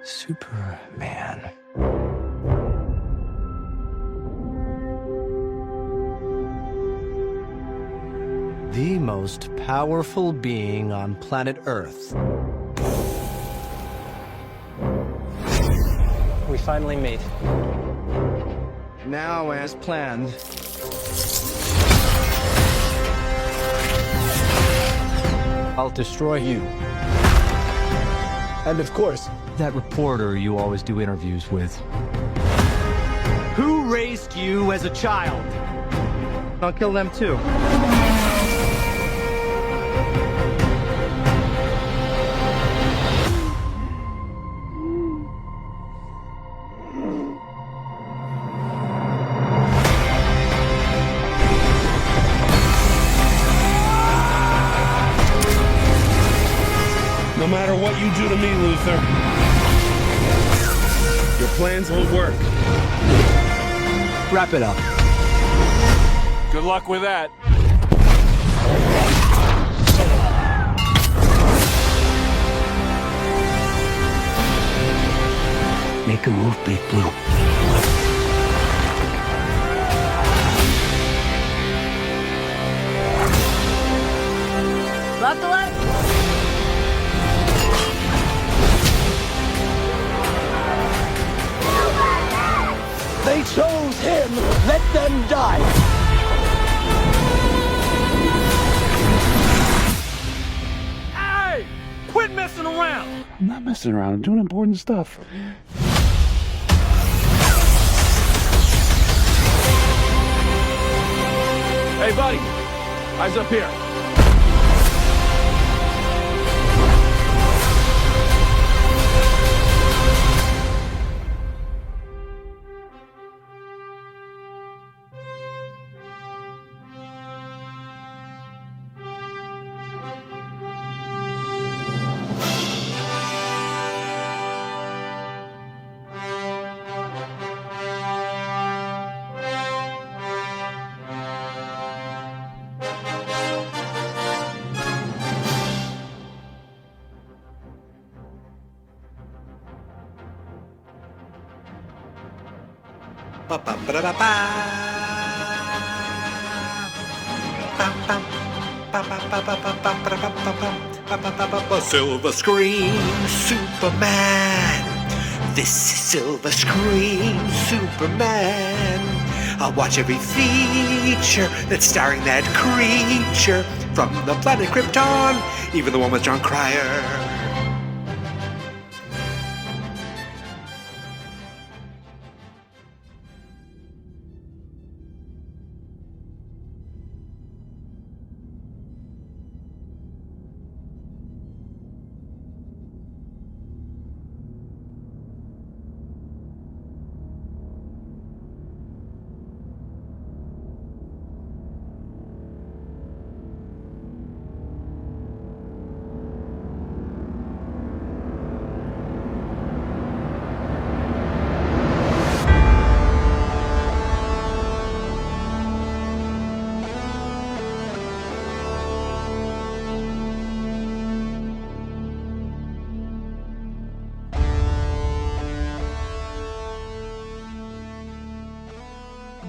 Superman. The most powerful being on planet Earth. We finally meet. Now, as planned, I'll destroy you. And of course, that reporter you always do interviews with. Who raised you as a child? I'll kill them too. No matter what you do to me, Luther, your plans won't work. Wrap it up. Good luck with that. Make a move, Big Blue. Buckle up. They chose him. Let them die. Hey! Quit messing around! I'm not messing around. I'm doing important stuff. Hey, buddy. Eyes up here. Silver Screen Superman. This is Silver Screen Superman. I'll watch every feature that's starring that creature from the planet Krypton, even the one with John Cryer.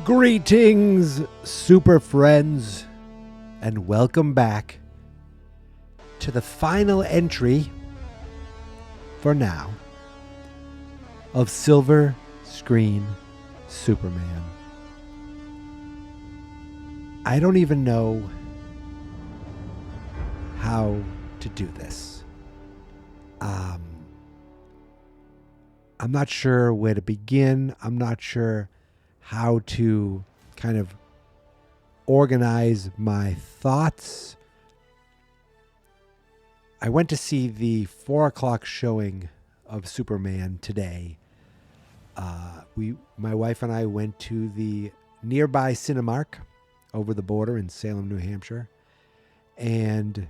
Greetings, super friends, and welcome back to the final entry, for now, of Silver Screen Superman. I don't even know how to do this. I'm not sure where to begin. I'm not sure how to kind of organize my thoughts. I went to see the 4:00 showing of Superman today. My wife and I went to the nearby Cinemark over the border in Salem, New Hampshire, and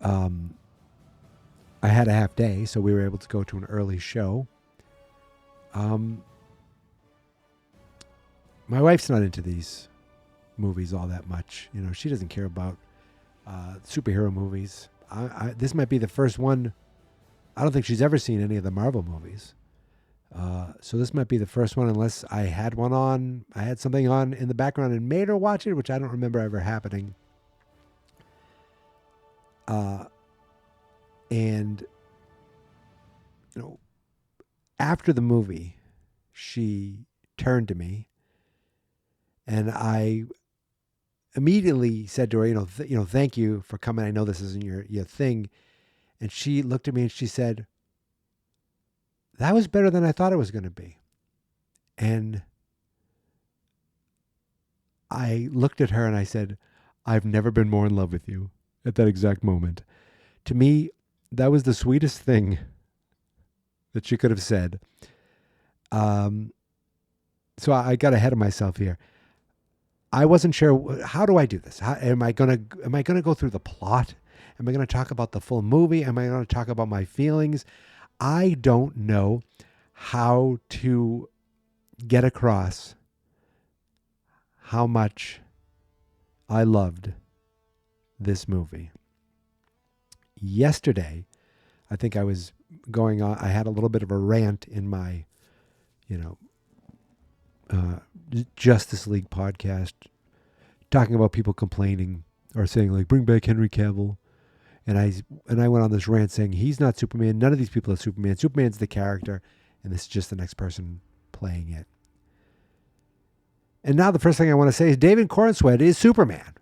I had a half day, so we were able to go to an early show. My wife's not into these movies all that much. You know, she doesn't care about superhero movies. This might be the first one I don't think she's ever seen any of the Marvel movies. So this might be the first one, unless I had something on in the background and made her watch it, which I don't remember ever happening. And, after the movie, she turned to me, and I immediately said to her, thank you for coming. I know this isn't your thing. And she looked at me and she said, that was better than I thought it was going to be. And I looked at her and I said, I've never been more in love with you at that exact moment. To me, that was the sweetest thing that she could have said. So I got ahead of myself here. I wasn't sure, how do I do this? Am I gonna go through the plot? Am I gonna talk about the full movie? Am I gonna talk about my feelings? I don't know how to get across how much I loved this movie. Yesterday, I think I was going on, I had a little bit of a rant in my, Justice League podcast, talking about people complaining or saying like, bring back Henry Cavill. And I went on this rant saying he's not Superman. None of these people are Superman. Superman's the character, and this is just the next person playing it. And now the first thing I want to say is David Cornsweet is Superman.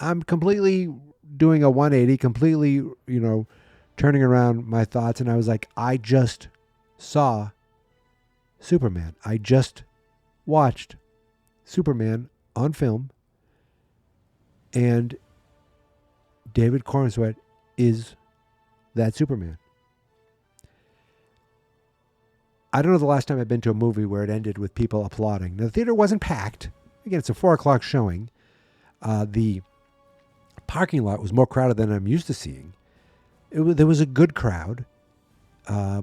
I'm completely doing a 180, completely, turning around my thoughts. And I was like, I just saw Superman. I just watched Superman on film, and David Cornsweet is that Superman. I don't know the last time I've been to a movie where it ended with people applauding. Now, the theater wasn't packed. Again, it's a 4:00 showing. The parking lot was more crowded than I'm used to seeing. There was a good crowd. I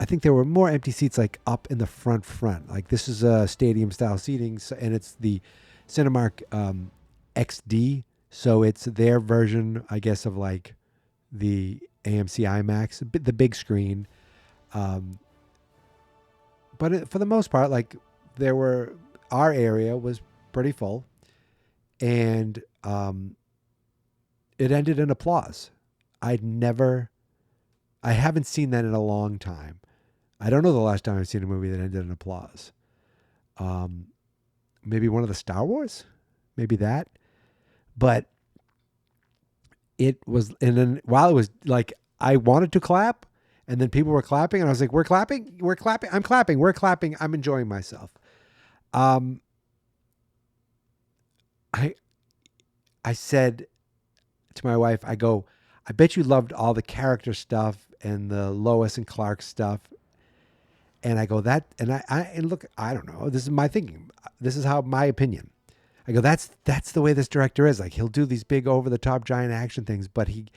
think there were more empty seats like up in the front. Like this is a stadium style seating, and it's the Cinemark XD. So it's their version, I guess, of like the AMC IMAX, the big screen. But for the most part, like our area was pretty full, and it ended in applause. I haven't seen that in a long time. I don't know the last time I've seen a movie that ended in applause. Maybe one of the Star Wars, maybe that. But it was, and then while it was like, I wanted to clap, and then people were clapping, and I was like, we're clapping, I'm clapping, we're clapping, I'm enjoying myself. I said to my wife, I go, I bet you loved all the character stuff and the Lois and Clark stuff. And I go, and look, I don't know, this is my thinking. This is my opinion. I go, that's the way this director is. Like, he'll do these big over the top giant action things, but he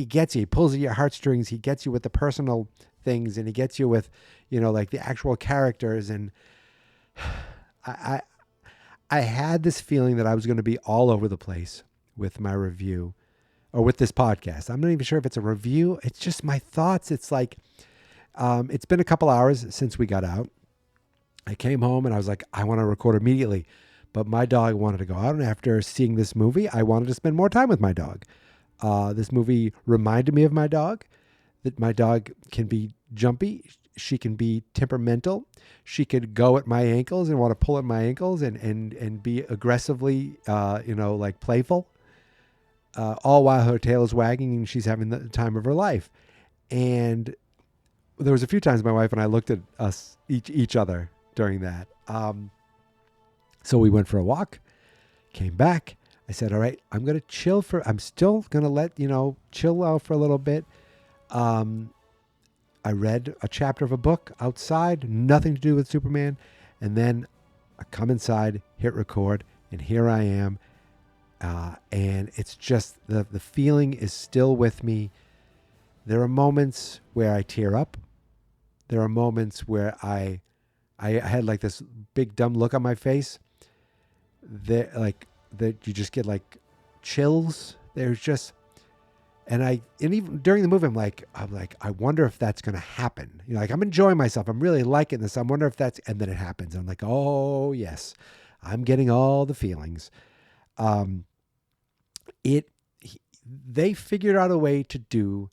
gets you, he pulls at your heartstrings. He gets you with the personal things, and he gets you with, like the actual characters. And I had this feeling that I was going to be all over the place with my review or with this podcast. I'm not even sure if it's a review. It's just my thoughts. It's like, it's been a couple hours since we got out. I came home and I was like, I want to record immediately. But my dog wanted to go out, and after seeing this movie, I wanted to spend more time with my dog. This movie reminded me of my dog, that my dog can be jumpy. She can be temperamental. She could go at my ankles and want to pull at my ankles and be aggressively, like playful, all while her tail is wagging and she's having the time of her life. And there was a few times my wife and I looked at us, each other during that. So we went for a walk, came back. I said, all right, I'm going to chill I'm still going to let, chill out for a little bit. I read a chapter of a book outside, nothing to do with Superman. And then I come inside, hit record, and here I am. And it's just, the feeling is still with me. There are moments where I tear up. There are moments where I had like this big dumb look on my face. That you just get like chills. There's just, And even during the movie, I'm like, I wonder if that's going to happen. You know, like I'm enjoying myself. I'm really liking this. I wonder if and then it happens. I'm like, oh yes, I'm getting all the feelings. They figured out a way to do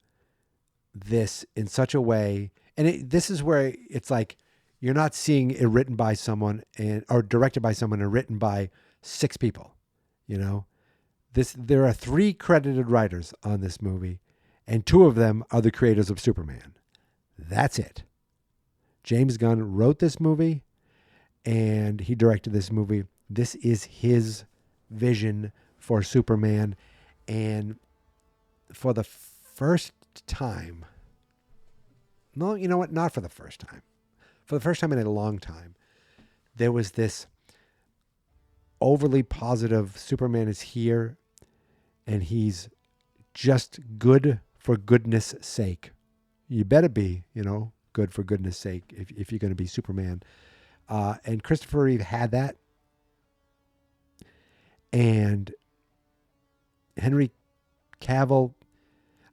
this in such a way. And this is where it's like, you're not seeing it written by someone or directed by someone and written by 6 people, you know. There are 3 credited writers on this movie, and 2 of them are the creators of Superman. That's it. James Gunn wrote this movie, and he directed this movie. This is his vision for Superman, and for the first time, no, you know what? Not for the first time. For the first time in a long time, there was this overly positive Superman is here, and he's just good for goodness sake. You better be, you know, good for goodness sake if you're going to be Superman. And Christopher Reeve had that. And Henry Cavill,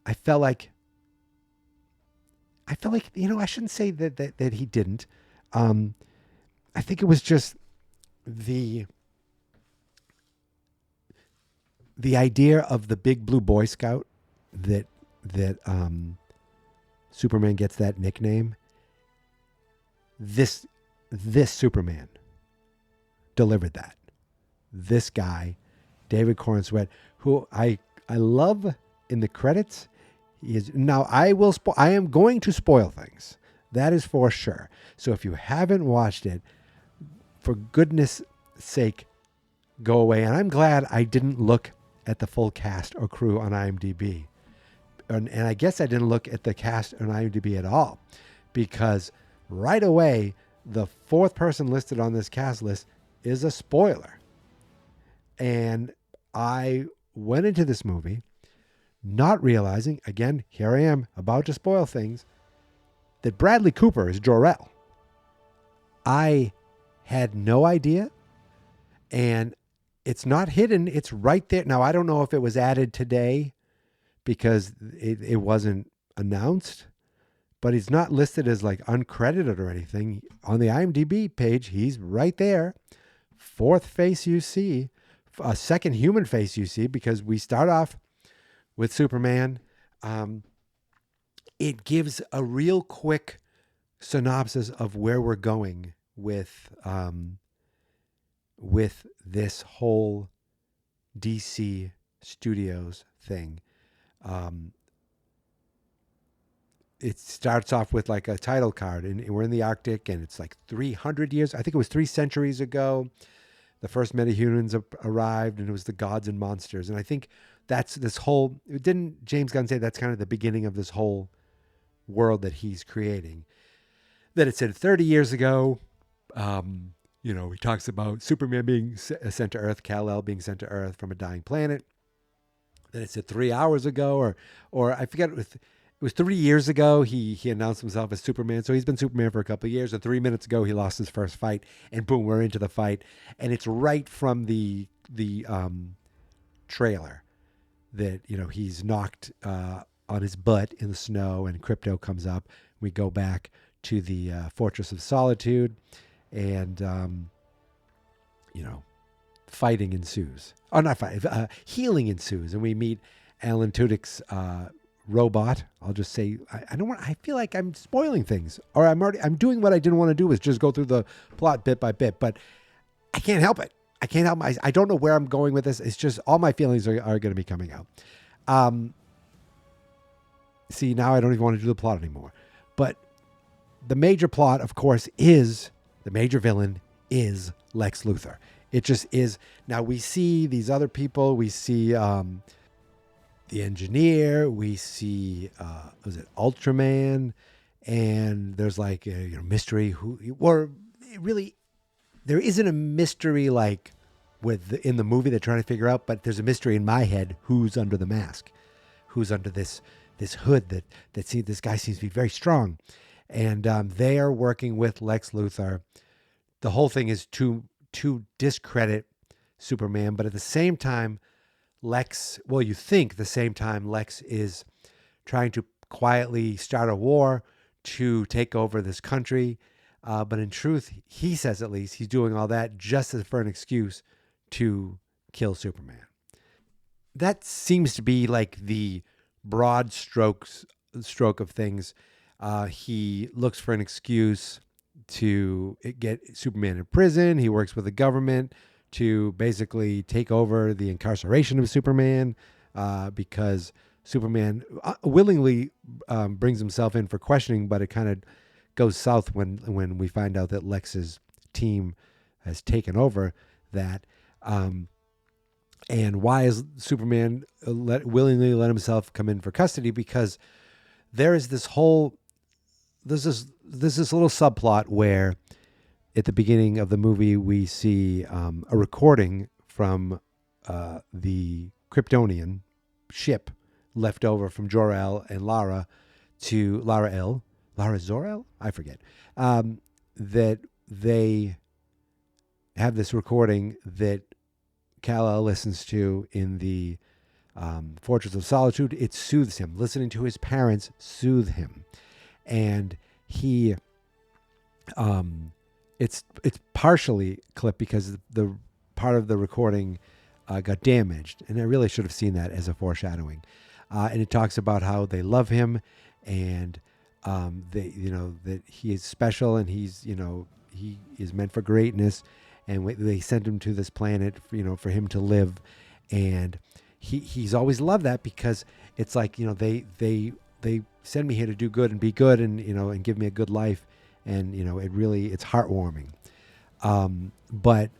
I felt like, you know, I shouldn't say that he didn't. I think it was just the idea of the big blue Boy Scout that Superman gets that nickname. This Superman delivered that. This guy, David Cornsweet, who I love in the credits. He is now. I am going to spoil things. That is for sure. So if you haven't watched it, for goodness sake, go away. And I'm glad I didn't look at the full cast or crew on IMDb. And I guess I didn't look at the cast on IMDb at all, because right away, the 4th person listed on this cast list is a spoiler. And I went into this movie not realizing, again, here I am about to spoil things, that Bradley Cooper is Jor-El. I had no idea, and it's not hidden. It's right there. Now, I don't know if it was added today because it wasn't announced, but he's not listed as like uncredited or anything. On the IMDb page, he's right there. 4th face you see, a second human face you see, because we start off with Superman. It gives a real quick synopsis of where we're going with this whole DC Studios thing. It starts off with like a title card, and we're in the Arctic, and it's like 300 years. I think it was 3 centuries ago. The first metahumans arrived, and it was the gods and monsters. And I think that's this whole, didn't James Gunn say that's kind of the beginning of this whole world that he's creating? That it said 30 years ago, you know, he talks about Superman being sent to Earth, Kal-El being sent to Earth from a dying planet. Then it said 3 hours ago, or I forget, it was 3 years ago he announced himself as Superman. So he's been Superman for a couple of years. And 3 minutes ago he lost his first fight, and boom, we're into the fight. And it's right from the trailer that, you know, he's knocked on his butt in the snow, and Krypto comes up. We go back to the Fortress of Solitude, and you know, fighting ensues. Oh, not fighting. Healing ensues, and we meet Alan Tudyk's robot. I'll just say, I don't want. I feel like I'm spoiling things, or I'm doing what I didn't want to do, is just go through the plot bit by bit. But I can't help it. I can't help I don't know where I'm going with this. It's just all my feelings are going to be coming out. See, now I don't even want to do the plot anymore. But the major plot, of course, is the major villain is Lex Luthor. It just is. Now we see these other people. We see the engineer. We see was it Ultraman? And there's like a mystery really there isn't a mystery like in the movie they're trying to figure out, but there's a mystery in my head. Who's under the mask? Who's under this hood that this guy seems to be very strong. And they are working with Lex Luthor. The whole thing is to discredit Superman, but at the same time, Lex, well, you think the same time Lex is trying to quietly start a war to take over this country. But in truth, he says at least he's doing all that just for an excuse to kill Superman. That seems to be like the broad stroke of things. He looks for an excuse to get Superman in prison. He works with the government to basically take over the incarceration of Superman because Superman willingly brings himself in for questioning, but it kind of goes south when we find out that Lex's team has taken over that. And why is Superman willingly let himself come in for custody? Because there is this little subplot where at the beginning of the movie, we see a recording from the Kryptonian ship left over from Jor-El and Lara Zor-El? I forget. That they have this recording that Kal-El listens to in the Fortress of Solitude. It soothes him. Listening to his parents soothe him. And he... It's partially clipped because the part of the recording got damaged, and I really should have seen that as a foreshadowing. And it talks about how they love him, and that he is special, and he is meant for greatness, and they sent him to this planet, for him to live, and he's always loved that because it's like they send me here to do good and be good, and give me a good life. And, it's heartwarming. But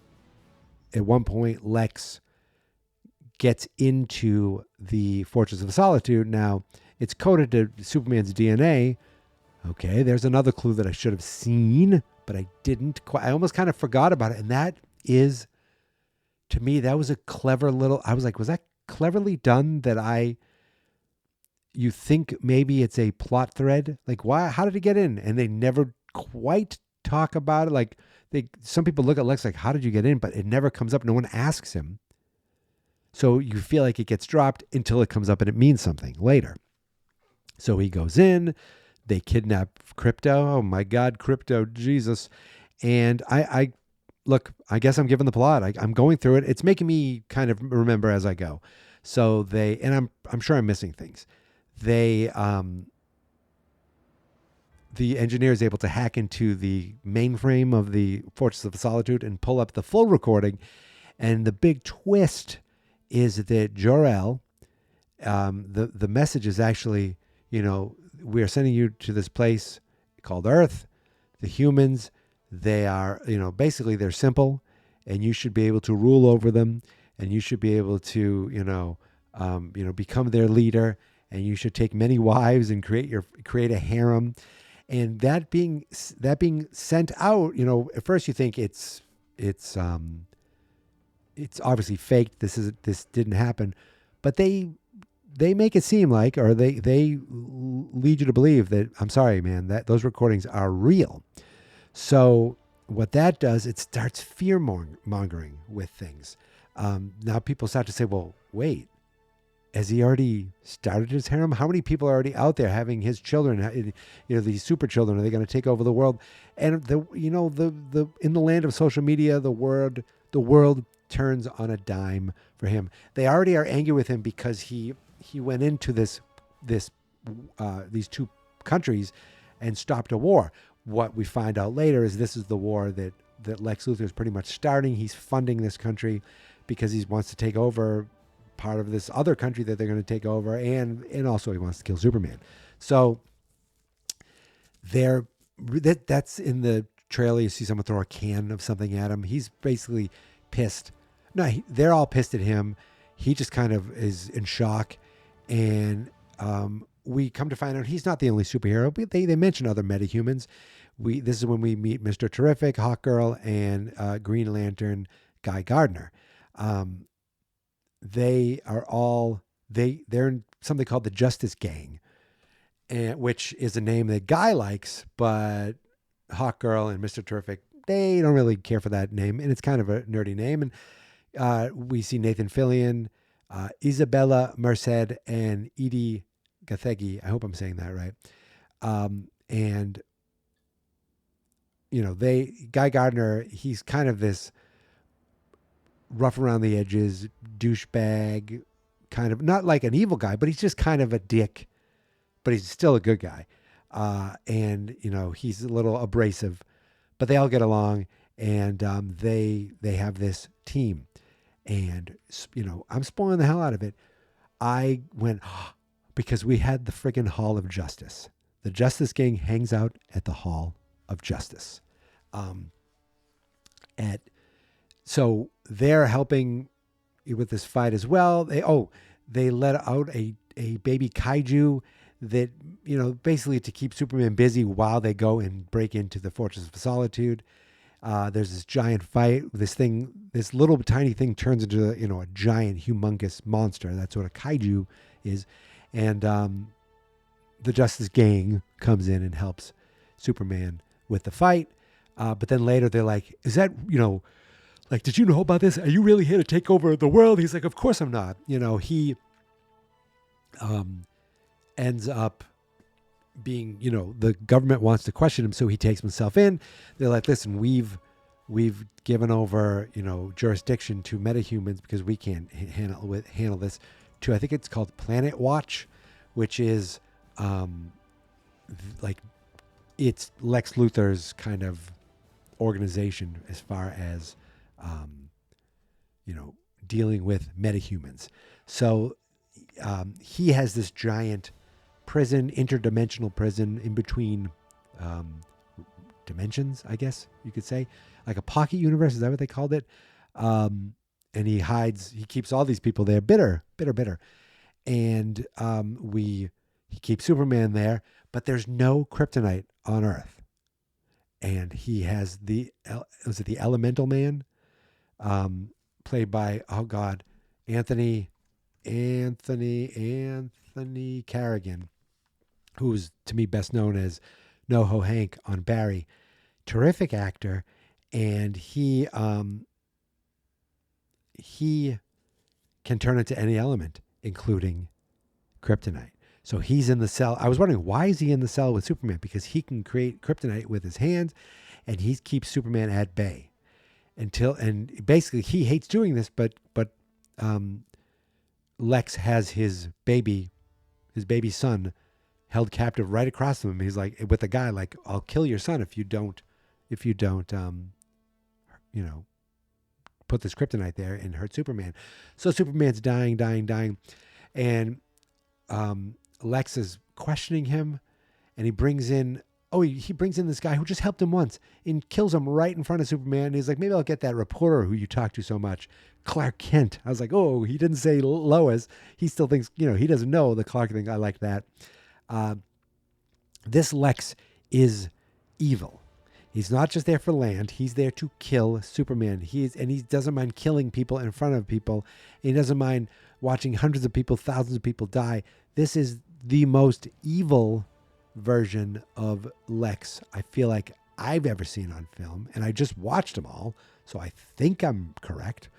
at one point, Lex gets into the Fortress of Solitude. Now, it's coded to Superman's DNA. Okay, there's another clue that I should have seen, but I didn't. I almost kind of forgot about it. And that is, to me, that was a clever I was like, was that cleverly done that you think maybe it's a plot thread? Like, why? How did it get in? And they never quite talk about it. Like some people look at Lex like, how did you get in? But it never comes up. No one asks him. So you feel like it gets dropped until it comes up and it means something later. So he goes in, they kidnap Crypto. Oh my God, Crypto, Jesus. And I guess I'm giving the plot. I'm going through it. It's making me kind of remember as I go. So I'm sure I'm missing things. The engineer is able to hack into the mainframe of the Fortress of Solitude and pull up the full recording. And the big twist is that Jor-El, the message is actually, we are sending you to this place called Earth. The humans, they are, basically they're simple, and you should be able to rule over them, and you should be able to, become their leader, and you should take many wives and create a harem. And that being sent out, at first you think it's obviously faked. This didn't happen, but they make it seem like, or they lead you to believe that, I'm sorry, man, that those recordings are real. So what that does, it starts fear mongering with things. Now people start to say, well, wait. Has he already started his harem? How many people are already out there having his children? These super children. Are they going to take over the world? And the in the land of social media, the world turns on a dime for him. They already are angry with him because he went into these two countries and stopped a war. What we find out later is this is the war that Lex Luthor is pretty much starting. He's funding this country because he wants to take over part of this other country that they're going to take over, and also he wants to kill Superman. So that's in the trailer. You see someone throw a can of something at him. He's basically pissed. No, they're all pissed at him. He just kind of is in shock, and we come to find out he's not the only superhero. But they mention other metahumans. This is when we meet Mr. Terrific, Hawkgirl, and Green Lantern Guy Gardner. They're in something called the Justice Gang, which is a name that Guy likes, but Hawkgirl and Mr. Terrific, they don't really care for that name, and it's kind of a nerdy name. And we see Nathan Fillion Isabella Merced and Edie Gathegi. I hope I'm saying that right. And Guy Gardner, he's kind of this rough around the edges, douchebag, kind of not like an evil guy, but he's just kind of a dick, but he's still a good guy. And he's a little abrasive, but they all get along, and they have this team, and I'm spoiling the hell out of it. I went because we had the friggin' Hall of Justice. The Justice Gang hangs out at the Hall of Justice. So they're helping with this fight as well. They let out a baby kaiju that, basically to keep Superman busy while they go and break into the Fortress of Solitude. There's this giant fight. This little tiny thing turns into, a giant, humongous monster. That's what a kaiju is. And the Justice Gang comes in and helps Superman with the fight. But then later they're like, is that, did you know about this? Are you really here to take over the world? He's like, of course I'm not. He ends up being, the government wants to question him, so he takes himself in. They're like, listen, we've given over, jurisdiction to metahumans because we can't handle this. To, I think it's called Planet Watch, which is it's Lex Luthor's kind of organization as far as dealing with metahumans. So he has this giant prison, interdimensional prison in between dimensions, I guess you could say, like a pocket universe. Is that what they called it? And he keeps all these people there, bitter. And he keeps Superman there, but there's no kryptonite on Earth. And he has the Elemental Man, played by, Anthony Carrigan, who's to me best known as NoHo Hank on Barry. Terrific actor, and he can turn into any element, including kryptonite. So he's in the cell. I was wondering, why is he in the cell with Superman? Because he can create kryptonite with his hands, and he keeps Superman at bay and basically he hates doing this, but Lex has his baby son held captive right across from him. He's like, with a guy like, I'll kill your son if you don't put this kryptonite there and hurt Superman. So Superman's dying. And Lex is questioning him, and he brings in this guy who just helped him once and kills him right in front of Superman. And he's like, maybe I'll get that reporter who you talk to so much, Clark Kent. I was like, oh, he didn't say Lois. He still thinks, he doesn't know the Clark thing. I like that. This Lex is evil. He's not just there for land. He's there to kill Superman. He doesn't mind killing people in front of people. He doesn't mind watching hundreds of people, thousands of people die. This is the most evil version of Lex I feel like I've ever seen on film, and I just watched them all, so I think I'm correct.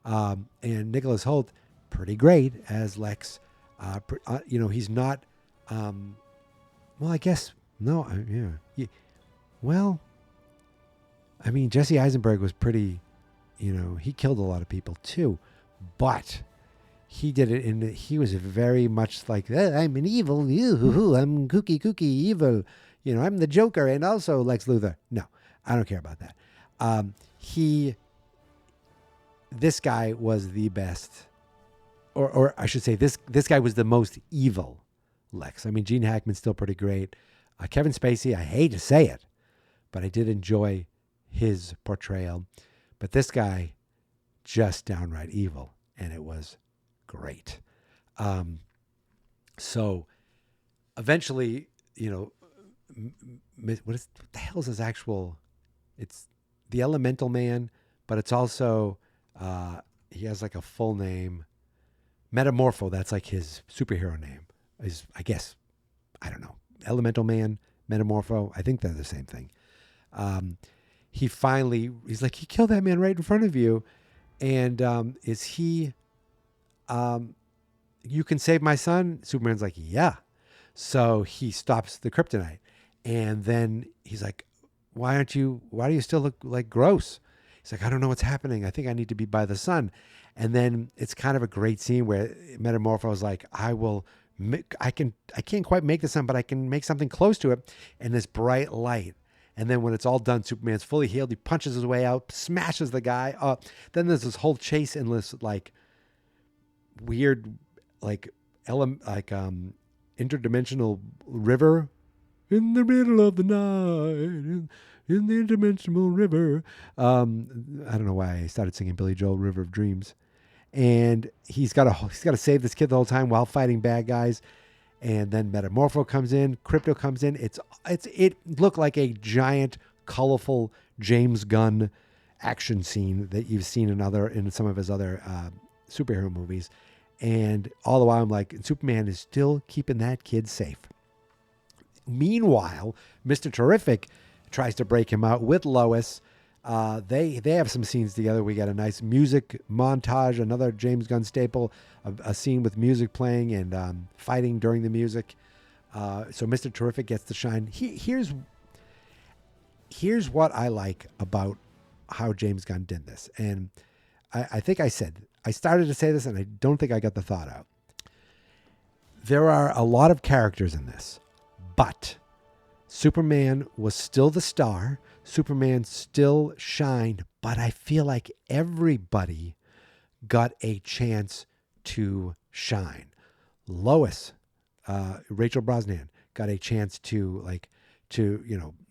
And Nicholas Hoult, pretty great as Lex. He's not. I guess no. Well, I mean, Jesse Eisenberg was pretty. He killed a lot of people too, but he did it he was very much like, I'm an evil, I'm kooky evil, I'm the Joker and also Lex Luthor. No, I don't care about that. This guy was the best, or I should say this guy was the most evil Lex. I mean, Gene Hackman's still pretty great. Kevin Spacey, I hate to say it, but I did enjoy his portrayal. But this guy, just downright evil, and it was great. So eventually, what the hell is his actual? It's the Elemental Man, but it's also he has like a full name, Metamorpho. That's like his superhero name. Is, I guess, I don't know, Elemental Man, Metamorpho. I think they're the same thing. He's like, he killed that man right in front of you, and is he? you can save my son. Superman's like, yeah. So he stops the kryptonite. And then he's like, why do you still look like gross? He's like, I don't know what's happening. I think I need to be by the sun. And then it's kind of a great scene where Metamorpho is like, I can't quite make the sun, but I can make something close to it. And this bright light. And then when it's all done, Superman's fully healed. He punches his way out, smashes the guy up. Then there's this whole chase in this like weird, interdimensional river in the middle of the night. In the interdimensional river. I don't know why I started singing Billy Joel, River of Dreams. And he's got to save this kid the whole time while fighting bad guys. And then Metamorpho comes in, Crypto comes in. It looked like a giant, colorful James Gunn action scene that you've seen in some of his other superhero movies. And all the while I'm like, Superman is still keeping that kid safe. Meanwhile, Mr. Terrific tries to break him out with Lois. They have some scenes together. We got a nice music montage, another James Gunn staple, a scene with music playing and fighting during the music. So Mr. Terrific gets to shine. Here's what I like about how James Gunn did this. And I think I started to say this and I don't think I got the thought out. There are a lot of characters in this, but Superman was still the star. Superman still shined, but I feel like everybody got a chance to shine. Lois, Rachel Brosnahan, got a chance to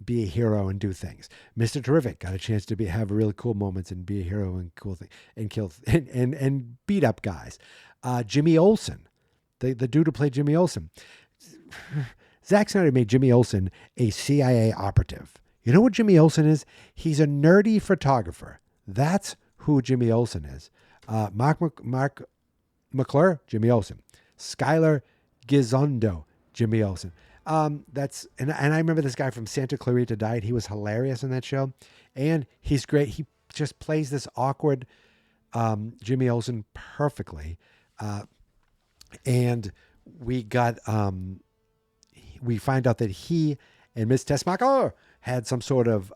be a hero and do things. Mr. Terrific got a chance to have really cool moments and be a hero and cool thing and kill and beat up guys. Jimmy Olsen, the dude who played Jimmy Olsen. Zack Snyder made Jimmy Olsen a CIA operative. You know what Jimmy Olsen is? He's a nerdy photographer. That's who Jimmy Olsen is. Mark McClure, Jimmy Olsen. Skylar Gisondo, Jimmy Olsen. And I remember this guy from Santa Clarita Diet. He was hilarious in that show, and he's great. He just plays this awkward Jimmy Olsen perfectly. And we find out that he and Miss Tessmacher had some sort of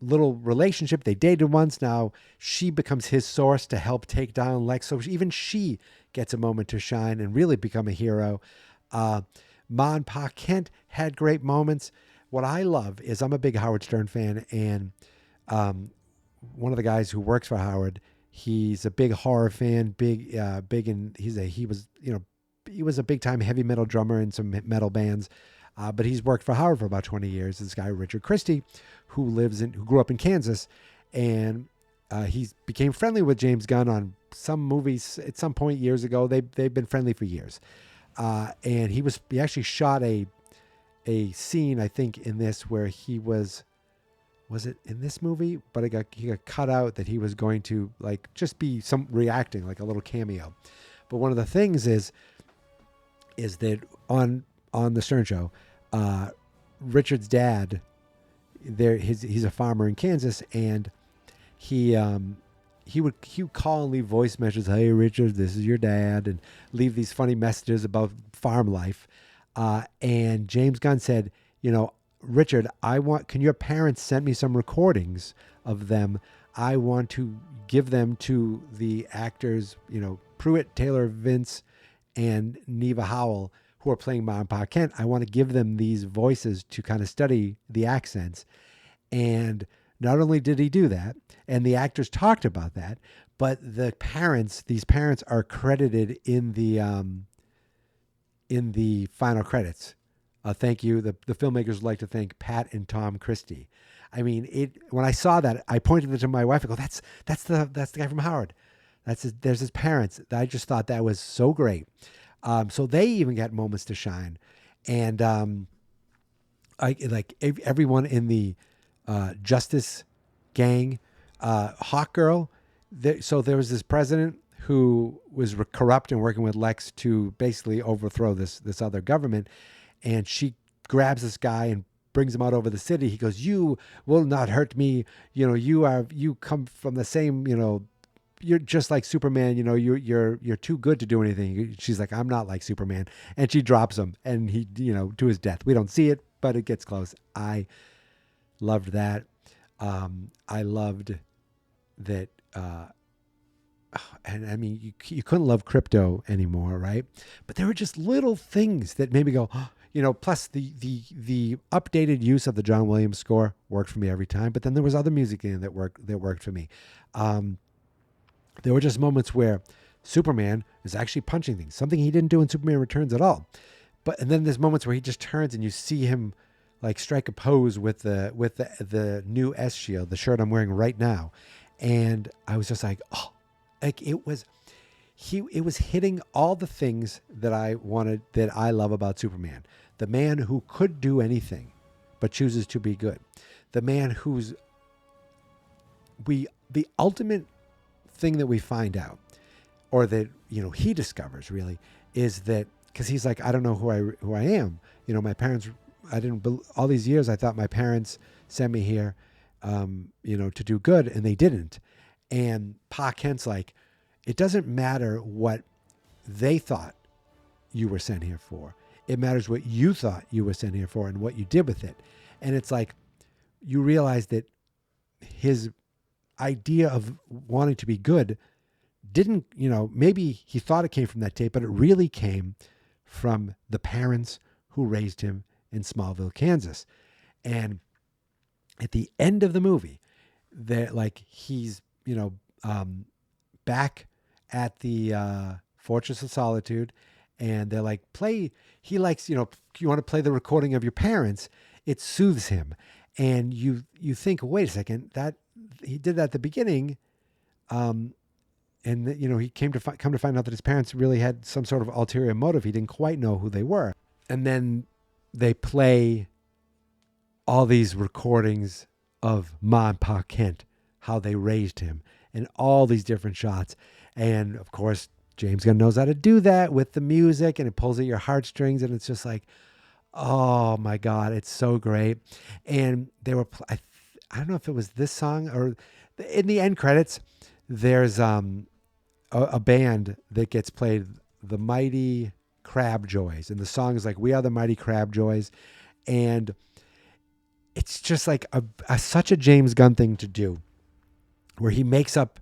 little relationship. They dated once. Now she becomes his source to help take down Lex. So even she gets a moment to shine and really become a hero. Ma and Pa Kent had great moments. What I love is I'm a big Howard Stern fan, and one of the guys who works for Howard, he's a big horror fan, he was a big time heavy metal drummer in some metal bands. But he's worked for Howard for about 20 years. This guy, Richard Christie, who grew up in Kansas, and he became friendly with James Gunn on some movies at some point years ago. They've been friendly for years. And he actually shot a scene, I think, in this where he was it in this movie? But he got cut out that he was going to just be reacting like a little cameo. But one of the things is that on the Stern Show, Richard's dad, he's a farmer in Kansas, and he would call and leave voice messages. Hey, Richard, this is your dad, and leave these funny messages about farm life. And James Gunn said, Richard, can your parents send me some recordings of them? I want to give them to the actors, Pruitt, Taylor, Vince, and Neva Howell, who are playing Ma and Pa Kent. I want to give them these voices to kind of study the accents. And not only did he do that, and the actors talked about that, but these parents are credited in the final credits. Thank you. The filmmakers would like to thank Pat and Tom Christie. I mean, when I saw that, I pointed it to my wife. I go, that's the guy from Howard. There's his parents. I just thought that was so great. So they even got moments to shine. And everyone in the Justice Gang, Hawk Girl. So there was this president who was corrupt and working with Lex to basically overthrow this other government. And she grabs this guy and brings him out over the city. He goes, "You will not hurt me. You come from the same, you're just like Superman. You know, you're too good to do anything. She's like, I'm not like Superman, and she drops him, and he, you know, to his death. We don't see it, but it gets close. I loved that. I loved that. And I mean, you couldn't love Crypto anymore, right? But there were just little things that made me go, oh, you know. Plus the updated use of the John Williams score worked for me every time. But then there was other music in it that worked for me. There were just moments where Superman is actually punching things, something he didn't do in Superman Returns at all. And then there's moments where he just turns and you see him like strike a pose with the new S shield, the shirt I'm wearing right now, and I was just like, oh. Like it was hitting all the things that I wanted, that I love about Superman. The man who could do anything, but chooses to be good. The man who's the ultimate thing that we find out, or that, you know, he discovers really, is that, because he's like, I don't know who I am. You know, my parents, all these years I thought my parents sent me here, you know, to do good, and they didn't. And Pa Kent's like, it doesn't matter what they thought you were sent here for. It matters what you thought you were sent here for and what you did with it. And it's like, you realize that his idea of wanting to be good didn't, you know, maybe he thought it came from that tape, but it really came from the parents who raised him in Smallville, Kansas. And at the end of the movie, that like he's, you know, back at the Fortress of Solitude, and they're like, he likes, you know, you want to play the recording of your parents. It soothes him. And you think, wait a second, that he did that at the beginning. And you know, he come to find out that his parents really had some sort of ulterior motive. He didn't quite know who they were. And then they play all these recordings of Ma and Pa Kent, how they raised him, and all these different shots. And of course, James Gunn knows how to do that with the music, and it pulls at your heartstrings, and it's just like, oh my God, it's so great. And they were, I don't know if it was this song or in the end credits, there's a band that gets played, the Mighty Crab Joys, and the song is like, "We Are the Mighty Crab Joys," and it's just like such a James Gunn thing to do, where he makes up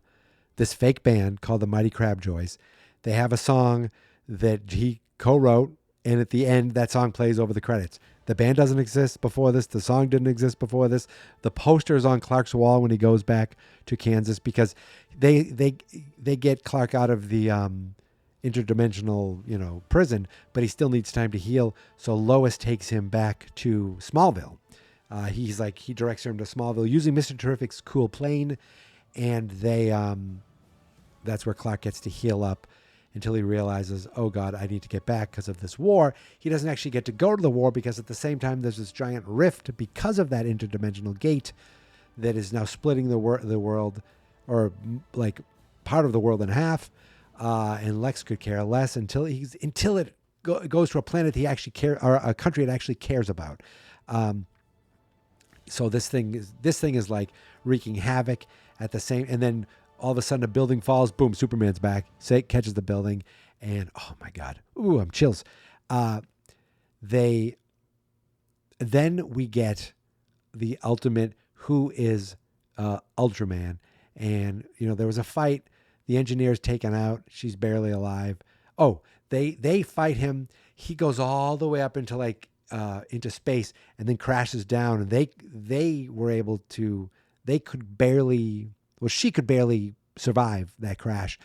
this fake band called the Mighty Crab Joys. They have a song that he co-wrote, and at the end, that song plays over the credits. The band doesn't exist before this. The song didn't exist before this. The poster is on Clark's wall when he goes back to Kansas, because they get Clark out of the interdimensional, you know, prison, but he still needs time to heal. So Lois takes him back to Smallville. He directs him to Smallville using Mr. Terrific's cool plane, and that's where Clark gets to heal up until he realizes, oh God, I need to get back because of this war. He doesn't actually get to go to the war, because at the same time there's this giant rift because of that interdimensional gate that is now splitting the world, or like part of the world in half. And Lex could care less until it goes to a planet he actually or a country it actually cares about. So this thing is like wreaking havoc at the same, and then all of a sudden a building falls, boom, Superman's back, catches the building, and oh my God, ooh, I'm chills. Then we get the ultimate, who is Ultraman, and you know, there was a fight, the engineer's taken out, she's barely alive. Oh, they fight him, he goes all the way up into like into space, and then crashes down, and they were able to, she could barely survive that crash,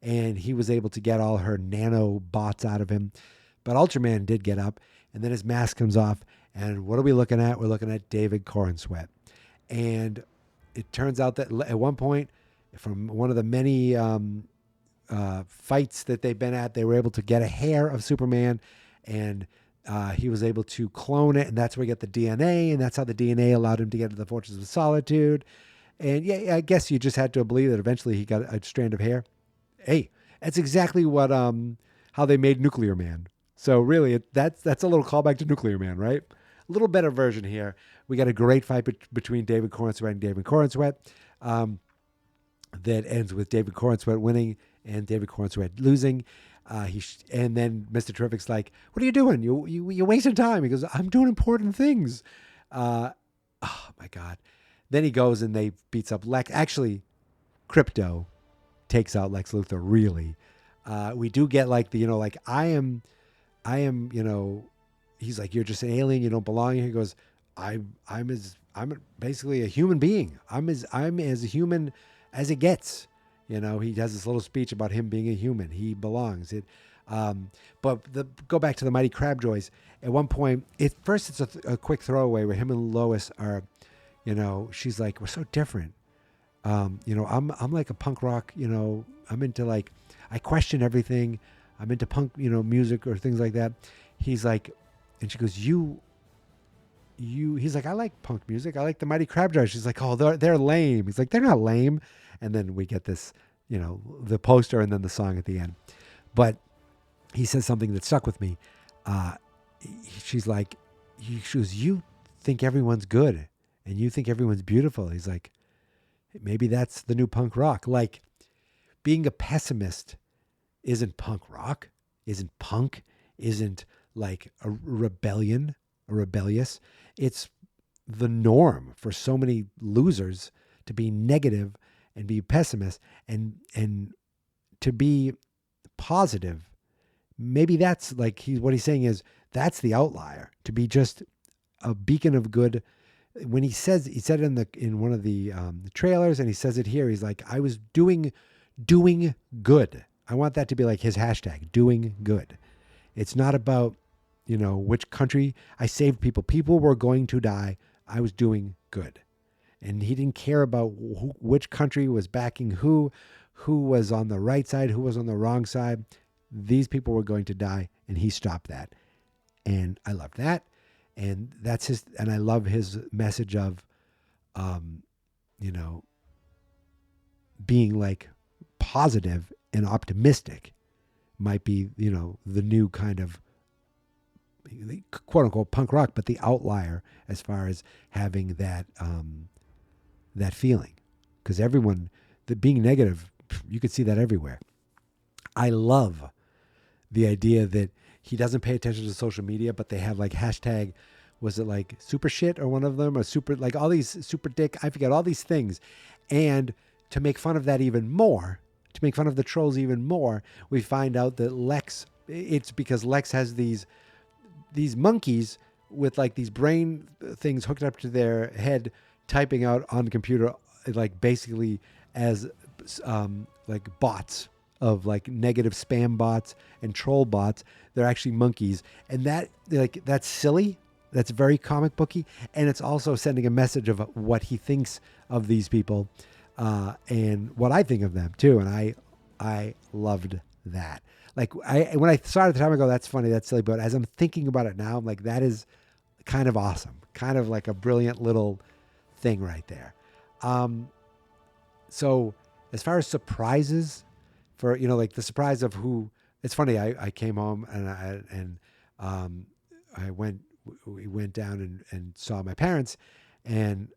and he was able to get all her nanobots out of him. But Ultraman did get up, and then his mask comes off, and what are we looking at? We're looking at David Cornsweet. And it turns out that at one point, from one of the many fights that they've been at, they were able to get a hair of Superman, and he was able to clone it, and that's where we get the DNA, and that's how the DNA allowed him to get to the Fortress of Solitude. And yeah, I guess you just had to believe that eventually he got a strand of hair. Hey, that's exactly what how they made Nuclear Man. So really, that's a little callback to Nuclear Man, right? A little better version here. We got a great fight between David Cornsweet and David Cornsweet. that ends with David Cornsweet winning and David Cornsweet losing. And then Mr. Terrific's like, "What are you doing? You're wasting time." He goes, "I'm doing important things." Oh my God. Then he goes and they beats up Lex. Actually, Crypto takes out Lex Luthor. Really, we do get like I am, he's like, "You're just an alien. You don't belong here." He goes, I'm basically a human being. I'm as human as it gets." He does this little speech about him being a human. He belongs. Go back to the Mighty Crabjoys. At one point, first it's a quick throwaway where him and Lois are, she's like, "We're so different. I'm like a punk rock. I'm into like, I question everything. I'm into punk, music or things like that." He's like, and she goes, he's like, "I like punk music. I like the Mighty Crabjoys." She's like, "Oh, they're lame." He's like, "They're not lame." And then we get this, the poster and then the song at the end. But he says something that stuck with me. She's like, "You think everyone's good and you think everyone's beautiful." He's like, "Maybe that's the new punk rock. Like, being a pessimist isn't punk rock, isn't punk, isn't like a rebellious. It's the norm for so many losers to be negative and be pessimist and to be positive. Maybe that's like what he's saying is that's the outlier, to be just a beacon of good." When he said it in one of the trailers, and he says it here, he's like, "I was doing good." I want that to be like his hashtag, doing good. It's not about, which country I saved people. People were going to die. I was doing good. And he didn't care about which country was backing who was on the right side, who was on the wrong side. These people were going to die, and he stopped that. And I love that. And and I love his message of, being like positive and optimistic might be, the new kind of quote unquote punk rock, but the outlier as far as having that feeling. Because being negative, you could see that everywhere. I love the idea that he doesn't pay attention to social media, but they have like hashtag, was it like super shit or one of them, or super, like all these super dick, I forget, all these things. And to make fun of that even more, to make fun of the trolls even more, we find out that it's because Lex has these monkeys with like these brain things hooked up to their head, typing out on the computer, like basically as like bots of like negative spam bots and troll bots. They're actually monkeys. And that's silly. That's very comic booky. And it's also sending a message of what he thinks of these people and what I think of them too. And I loved that. Like when I saw it at the time, I go, "That's funny, that's silly." But as I'm thinking about it now, I'm like, that is kind of awesome. Kind of like a brilliant little thing right there. So as far as surprises for, like the surprise of who, it's funny. I came home and we went down and saw my parents, and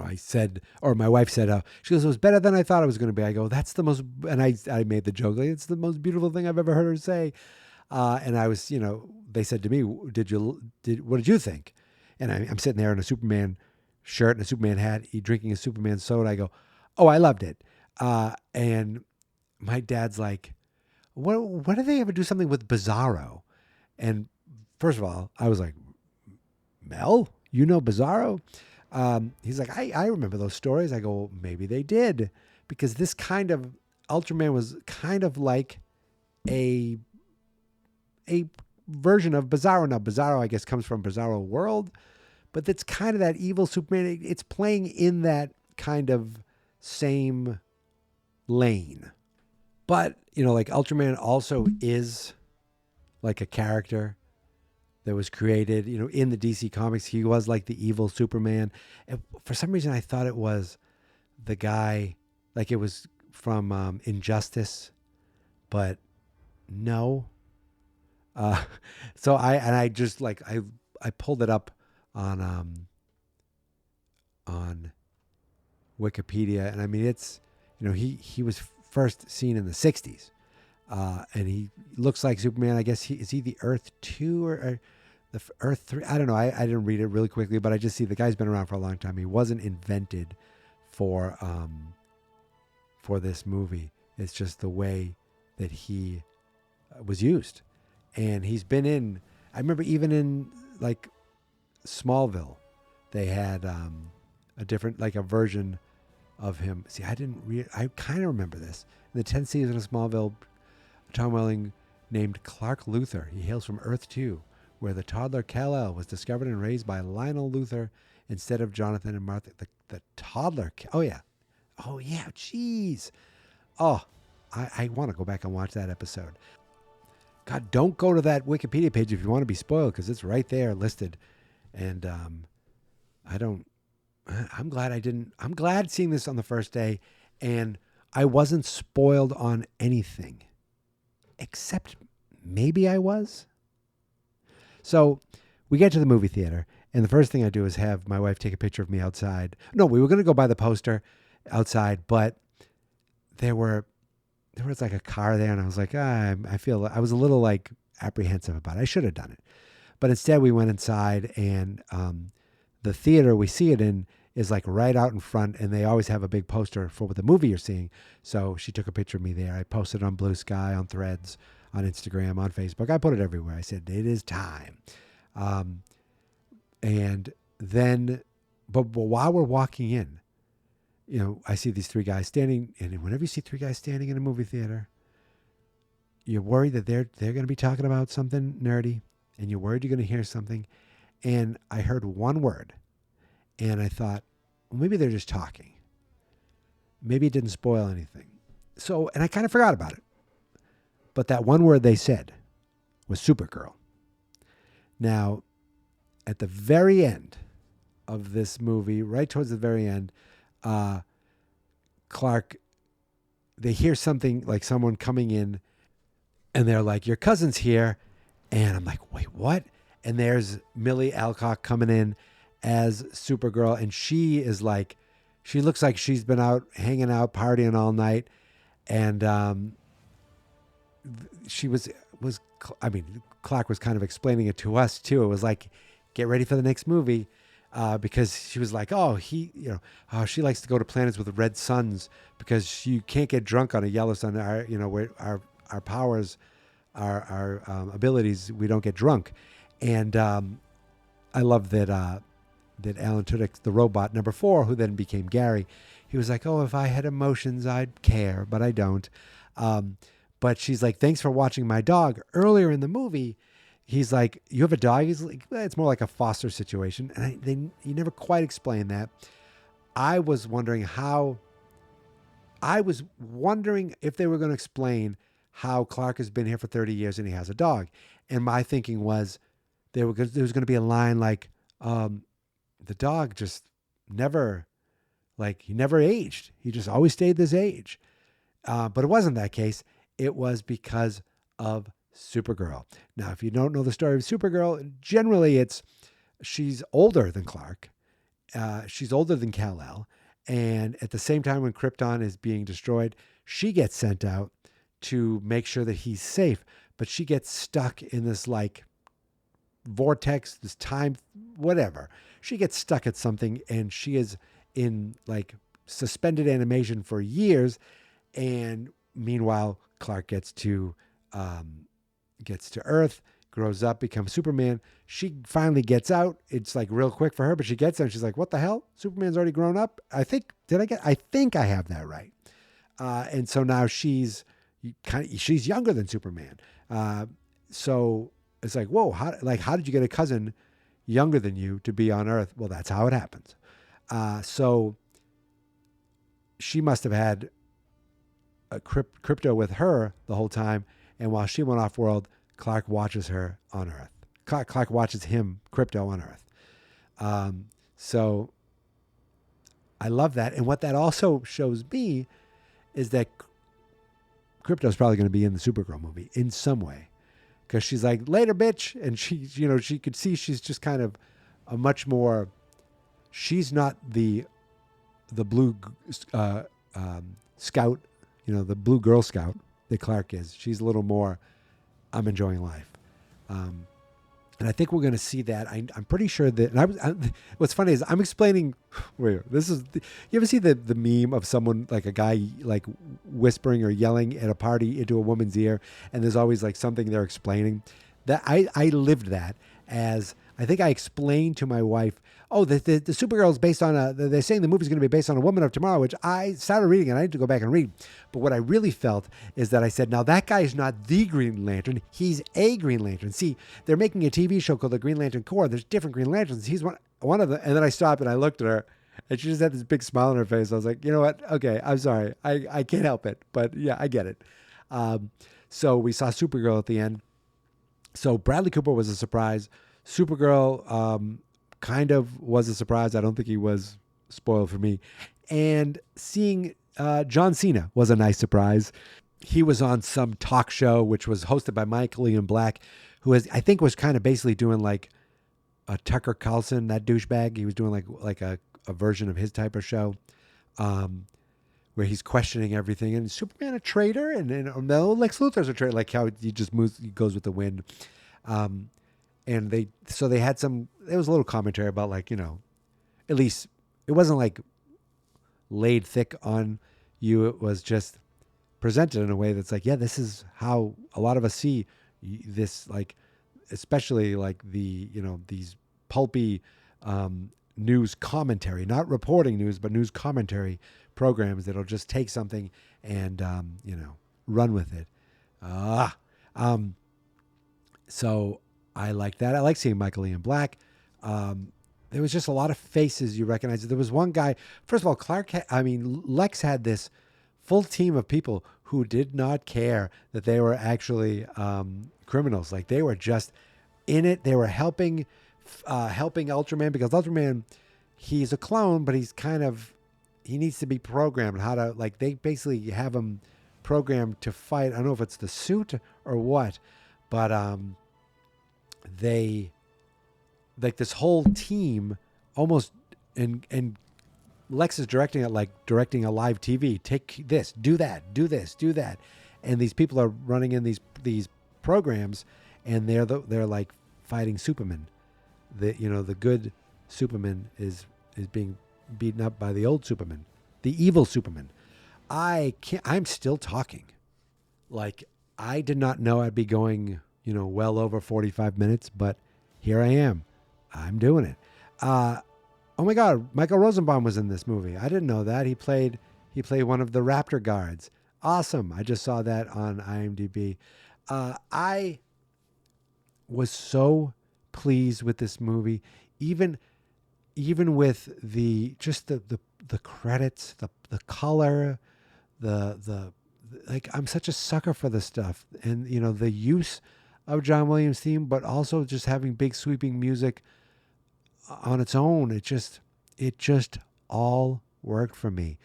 I said, or my wife said, she goes, "It was better than I thought it was going to be." I go, "That's the most," and I made the joke, like, "It's the most beautiful thing I've ever heard her say." And I was, they said to me, what did you think? And I'm sitting there in a Superman shirt and a Superman hat, drinking a Superman soda. I go, "Oh, I loved it." And my dad's like, what do they ever do something with Bizarro? And first of all, I was like, "Mel, Bizarro?" He's like, I remember those stories. I go, "Maybe they did," because this kind of Ultraman was kind of like a version of Bizarro. Now, Bizarro, I guess, comes from Bizarro World, but it's kind of that evil Superman. It's playing in that kind of same lane. But, like Ultraman also is like a character that was created, in the DC comics. He was like the evil Superman. And for some reason, I thought it was the guy, like it was from Injustice, but no. So I just like, I pulled it up on Wikipedia, and I mean, it's he was first seen in the 60s. And he looks like Superman. I guess is he the Earth 2 or the Earth 3? I don't know. I didn't read it really quickly, but I just see the guy's been around for a long time. He wasn't invented for this movie. It's just the way that he was used. And he's been in, I remember even in like Smallville, they had a different, like a version of him. See, I kind of remember this. In the 10th season of Smallville, Tom Welling named Clark Luthor. He hails from Earth 2, where the toddler Kal-El was discovered and raised by Lionel Luthor instead of Jonathan and Martha. The toddler. Oh, yeah. Jeez. Oh, I want to go back and watch that episode. God, don't go to that Wikipedia page if you want to be spoiled, because it's right there listed. And I'm glad I didn't. I'm glad seeing this on the first day, and I wasn't spoiled on anything. Except maybe I was. So we get to the movie theater, and the first thing I do is have my wife take a picture of me outside. No, we were going to go buy the poster outside, but there was like a car there, and I was like, I was a little like apprehensive about it. I should have done it. But instead we went inside, and the theater we see it in is like right out in front, and they always have a big poster for the movie you're seeing. So she took a picture of me there. I posted on Blue Sky, on Threads, on Instagram, on Facebook. I put it everywhere. I said, it is time. And then, but while we're walking in, I see these three guys standing, and whenever you see three guys standing in a movie theater, you're worried that they're going to be talking about something nerdy, and you're worried you're going to hear something. And I heard one word, and I thought, well, maybe they're just talking. Maybe it didn't spoil anything. So, and I kind of forgot about it. But that one word they said was Supergirl. Now, at the very end of this movie, right towards the very end, Clark, they hear something like someone coming in, and they're like, your cousin's here. And I'm like, wait, what? And there's Millie Alcock coming in as Supergirl, and she looks like she's been out hanging out, partying all night, and Clark was kind of explaining it to us too. It was like, get ready for the next movie, because she was like, she likes to go to planets with red suns because you can't get drunk on a yellow sun. Our powers, our abilities, we don't get drunk, and I love that. That Alan Tudyk, the robot number 4, who then became Gary, he was like, if I had emotions, I'd care, but I don't. But she's like, thanks for watching my dog. Earlier in the movie, he's like, you have a dog? He's like, it's more like a foster situation. And he never quite explained that. I was wondering if they were going to explain how Clark has been here for 30 years and he has a dog. And my thinking was there was going to be a line like, the dog just never aged. He just always stayed this age. But it wasn't that case. It was because of Supergirl. Now, if you don't know the story of Supergirl, generally she's older than Clark. She's older than Kal-El. And at the same time when Krypton is being destroyed, she gets sent out to make sure that he's safe. But she gets stuck in this like vortex, this time, whatever. She gets stuck at something, and she is in like suspended animation for years. And meanwhile, Clark gets to Earth, grows up, becomes Superman. She finally gets out. It's like real quick for her, but she gets out and she's like, what the hell? Superman's already grown up. I think I have that right. And so now she's younger than Superman. So it's like, whoa, how did you get a cousin younger than you to be on Earth? Well, that's how it happens. So she must have had a crypto with her the whole time. And while she went off world, Clark watches her on Earth. Clark watches him, crypto, on Earth. So I love that. And what that also shows me is that Crypto's probably going to be in the Supergirl movie in some way. Because she's like, later, bitch. And she could see she's just kind of a much more, she's not the blue scout, the blue Girl Scout that Clark is. She's a little more, I'm enjoying life. And I think we're going to see that. I'm pretty sure that. And what's funny is I'm explaining. Wait, you ever see the meme of someone, like a guy like whispering or yelling at a party into a woman's ear, and there's always like something they're explaining. That I lived that as I think I explained to my wife. Oh, the Supergirl is based on they're saying the movie's going to be based on a Woman of Tomorrow, which I started reading and I need to go back and read. But what I really felt is that I said, now that guy is not the Green Lantern, he's a Green Lantern. See, they're making a TV show called The Green Lantern Corps. There's different Green Lanterns. He's one of them. And then I stopped and I looked at her and she just had this big smile on her face. I was like, you know what? Okay, I'm sorry. I can't help it. But yeah, I get it. So we saw Supergirl at the end. So Bradley Cooper was a surprise. Supergirl, kind of was a surprise. I don't think he was spoiled for me. And seeing John Cena was a nice surprise. He was on some talk show, which was hosted by Michael Ian Black, who I think was kind of basically doing like a Tucker Carlson, that douchebag. He was doing like a version of his type of show, where he's questioning everything. And Superman a traitor? And no, Lex Luthor's a traitor. Like how he just moves, he goes with the wind. And they had there was a little commentary about like, at least it wasn't like laid thick on you. It was just presented in a way that's like, yeah, this is how a lot of us see this, like, especially like these pulpy, news commentary, not reporting news, but news commentary programs that'll just take something and, run with it. So I like that. I like seeing Michael Ian Black. There was just a lot of faces you recognize. There was one guy, first of all, Lex had this full team of people who did not care that they were actually criminals. Like they were just in it. They were helping Ultraman, because Ultraman, he's a clone, but he needs to be programmed how to, like, they basically have him programmed to fight. I don't know if it's the suit or what, but they, like, this whole team almost, and Lex is directing it like directing a live TV. Take this, do that, do this, do that, and these people are running in these programs, and they're like fighting Superman. The good Superman is being beaten up by the old Superman, the evil Superman. I'm still talking. Like, I did not know I'd be going, well over 45 minutes, but here I am. I'm doing it. Oh my God, Michael Rosenbaum was in this movie. I didn't know that. He played one of the Raptor guards. Awesome. I just saw that on IMDb. I was so pleased with this movie, even with the credits, the color, the like, I'm such a sucker for this stuff, and the use of John Williams' theme, but also just having big sweeping music on its own. It just all worked for me.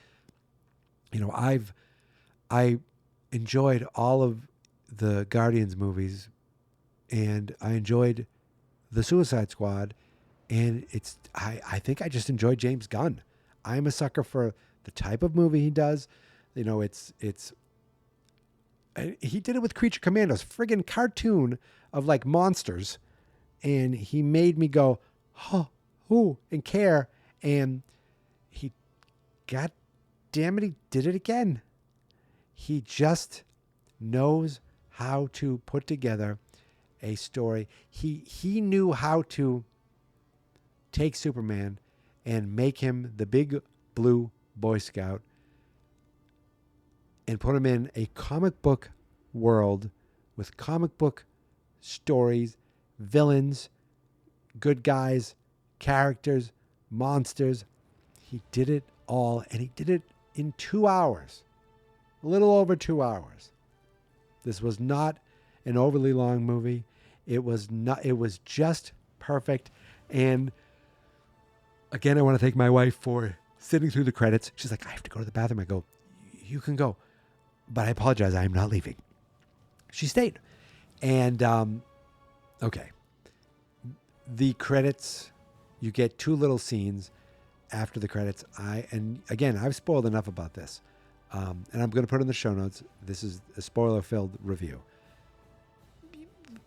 I enjoyed all of the Guardians movies, and I enjoyed the Suicide Squad, and I think I just enjoy James Gunn. I'm a sucker for the type of movie he does. He did it with Creature Commandos, friggin' cartoon of like monsters, and he made me go, ooh, and care, and God damn it, he did it again. He just knows how to put together a story. He knew how to take Superman and make him the big blue Boy Scout and put him in a comic book world with comic book stories, villains, good guys, characters, monsters. He did it all, and he did it in 2 hours. A little over 2 hours. This was not an overly long movie. It was just perfect. And again, I want to thank my wife for sitting through the credits. She's like, I have to go to the bathroom. I go, you can go, but I apologize, I am not leaving. She stayed. And okay, the credits, you get two little scenes after the credits. And again, I've spoiled enough about this. And I'm going to put in the show notes. This is a spoiler-filled review.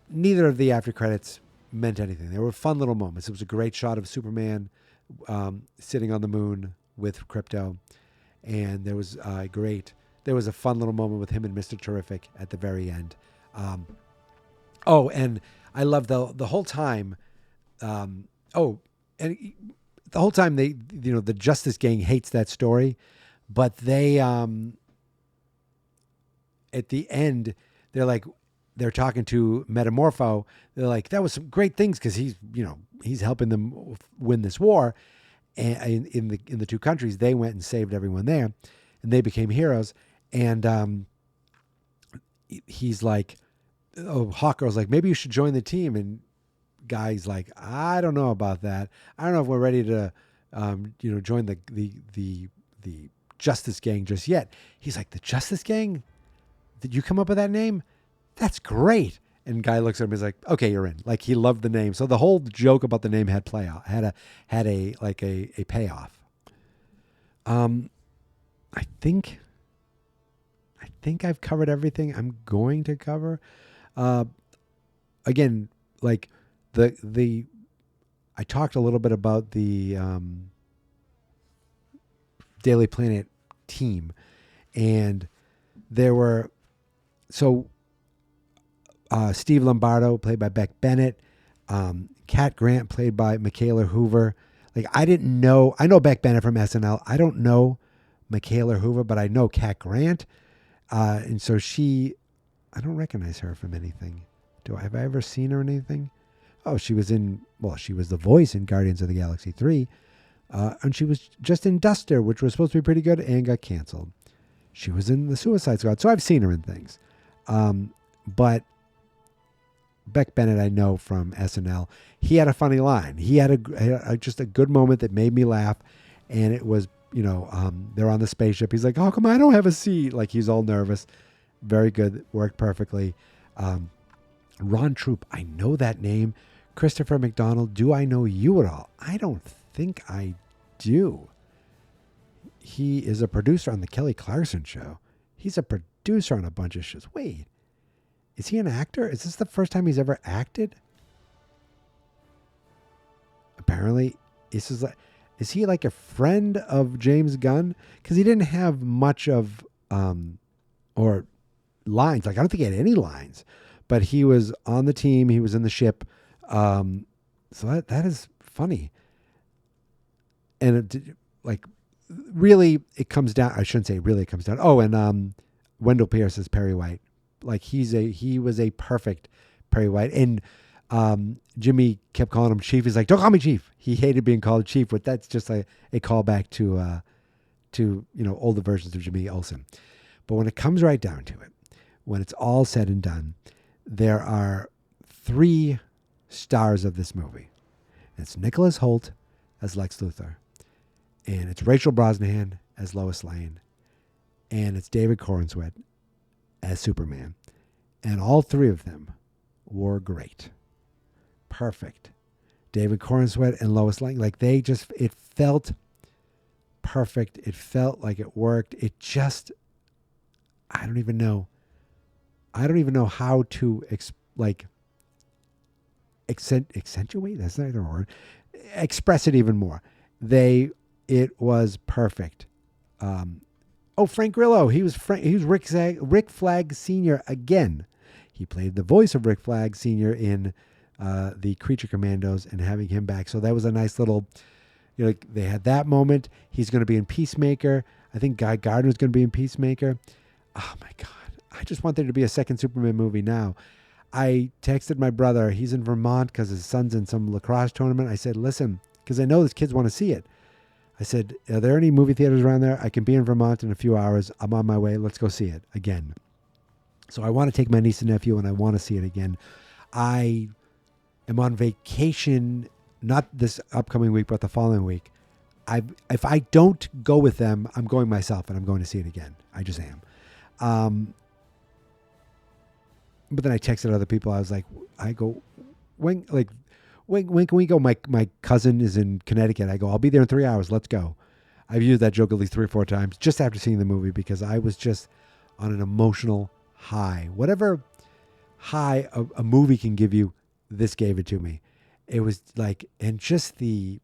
Neither of the after credits meant anything. They were fun little moments. It was a great shot of Superman sitting on the moon with Krypto, and there was a fun little moment with him and Mr. Terrific at the very end. And I love the whole time. And the whole time the Justice Gang hates that story, but they at the end they're talking to Metamorpho. They're like, that was some great things because he's helping them win this war, and in the two countries they went and saved everyone there, and they became heroes. And he's like, Hawkgirl's like, maybe you should join the team, and Guy's like, I don't know about that. I don't know if we're ready to join the Justice Gang just yet. He's like, the Justice Gang? Did you come up with that name? That's great. And Guy looks at him and is like, okay, you're in. Like, he loved the name. So the whole joke about the name had a payoff. I think I've covered everything I'm going to cover. Again, like I talked a little bit about the Daily Planet team, and there were Steve Lombardo, played by Beck Bennett, Cat Grant, played by Michaela Hoover. Like, I know Beck Bennett from SNL. I don't know Michaela Hoover, but I know Cat Grant. And so I don't recognize her from anything. Have I ever seen her in anything? Oh, she was the voice in Guardians of the Galaxy 3. And she was just in Duster, which was supposed to be pretty good and got canceled. She was in the Suicide Squad. So I've seen her in things. But Beck Bennett, I know from SNL. He had a funny line. He had just a good moment that made me laugh. And it was, they're on the spaceship. He's like, oh, come on, I don't have a seat. Like, he's all nervous. Very good. Worked perfectly. Ron Troop, I know that name. Christopher McDonald, do I know you at all? I don't think I do. He is a producer on the Kelly Clarkson Show. He's a producer on a bunch of shows. Wait, is he an actor? Is this the first time he's ever acted? Apparently, is he like a friend of James Gunn? Because he didn't have much of or lines. Like, I don't think he had any lines, but he was on the team. He was in the ship. So that is funny. And really, it comes down. I shouldn't say really. It comes down. Oh, and Wendell Pierce is Perry White. Like, he was a perfect Perry White. And Jimmy kept calling him Chief. He's like, don't call me Chief. He hated being called Chief, but that's just a callback to older versions of Jimmy Olsen. But when it comes right down to it, when it's all said and done, there are 3 stars of this movie. It's Nicholas Hoult as Lex Luthor, and it's Rachel Brosnahan as Lois Lane, and it's David Corenswet as Superman. And all 3 of them were great. Perfect. David Corenswet and Lois Lane, it felt perfect. It felt like it worked. It just, I don't even know how to accentuate. That's not even a word. Express it even more. It was perfect. Frank Grillo. He was Rick Flag Sr. again. He played the voice of Rick Flag Sr. in the Creature Commandos, and having him back. So that was a nice little, they had that moment. He's going to be in Peacemaker. I think Guy Gardner's going to be in Peacemaker. Oh my God. I just want there to be a second Superman movie now. I texted my brother. He's in Vermont because his son's in some lacrosse tournament. I said, listen, because I know his kids want to see it. I said, are there any movie theaters around there? I can be in Vermont in a few hours. I'm on my way. Let's go see it again. So I want to take my niece and nephew, and I want to see it again. I am on vacation, not this upcoming week, but the following week. If I don't go with them, I'm going myself, and I'm going to see it again. I just am. But then I texted other people. When can we go? My cousin is in Connecticut. I go, I'll be there in 3 hours. Let's go. I've used that joke at least 3 or 4 times just after seeing the movie because I was just on an emotional high. Whatever high a movie can give you, this gave it to me. It was like, and just the,